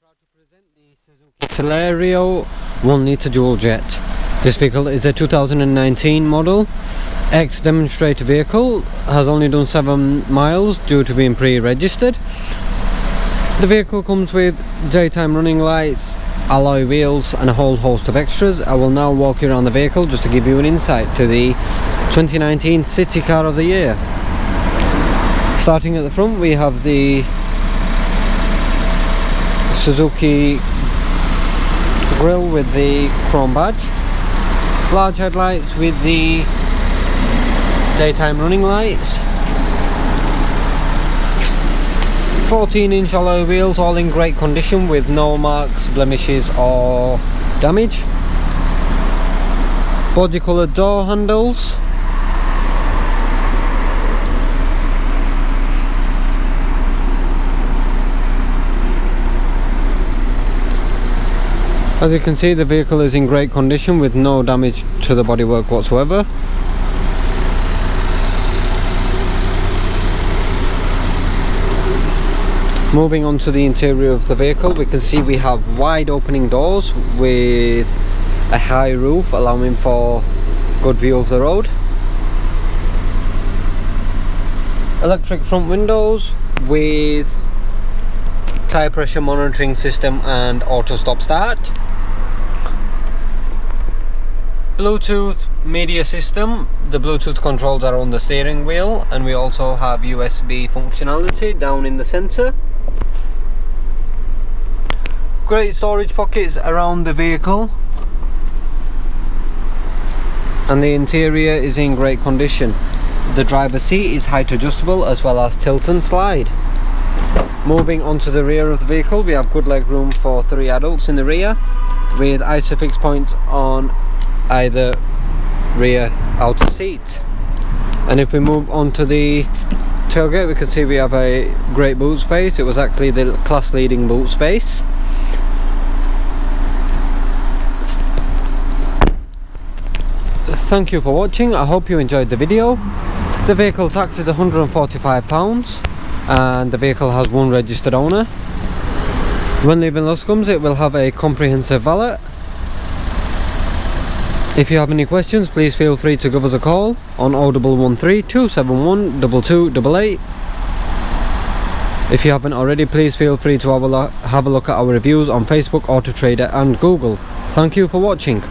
proud to present the Suzuki Celerio 1 litre Dualjet. This vehicle is a 2019 model, ex-demonstrator vehicle, has only done 7 miles due to being pre-registered. The vehicle comes with daytime running lights, alloy wheels and a whole host of extras. I will now walk you around the vehicle just to give you an insight to the 2019 City Car of the Year. Starting at the front, we have the Suzuki grille with the chrome badge, large headlights with the daytime running lights, 14-inch alloy wheels, all in great condition with no marks, blemishes or damage, body coloured door handles, as you can see, the vehicle is in great condition with no damage to the bodywork whatsoever. Moving on to the interior of the vehicle, we can see we have wide opening doors with a high roof allowing for good view of the road. Electric front windows with tyre pressure monitoring system and auto stop start. Bluetooth media system. The Bluetooth controls are on the steering wheel, and we also have USB functionality down in the centre. Great storage pockets around the vehicle, and the interior is in great condition. The driver's seat is height adjustable as well as tilt and slide. Moving on to the rear of the vehicle, we have good leg room for 3 adults in the rear with ISOFIX points on either rear outer seat. And if we move on to the tailgate, we can see we have a great boot space. It was actually the class leading boot space. Thank you for watching. I hope you enjoyed the video. The vehicle tax is £145 and the vehicle has 1 registered owner. When leaving Luscombe, it will have a comprehensive valet. If you have any questions, please feel free to give us a call on 0113 271 2288. If you haven't already, please feel free to have a look at our reviews on Facebook, Auto Trader and Google. Thank you for watching.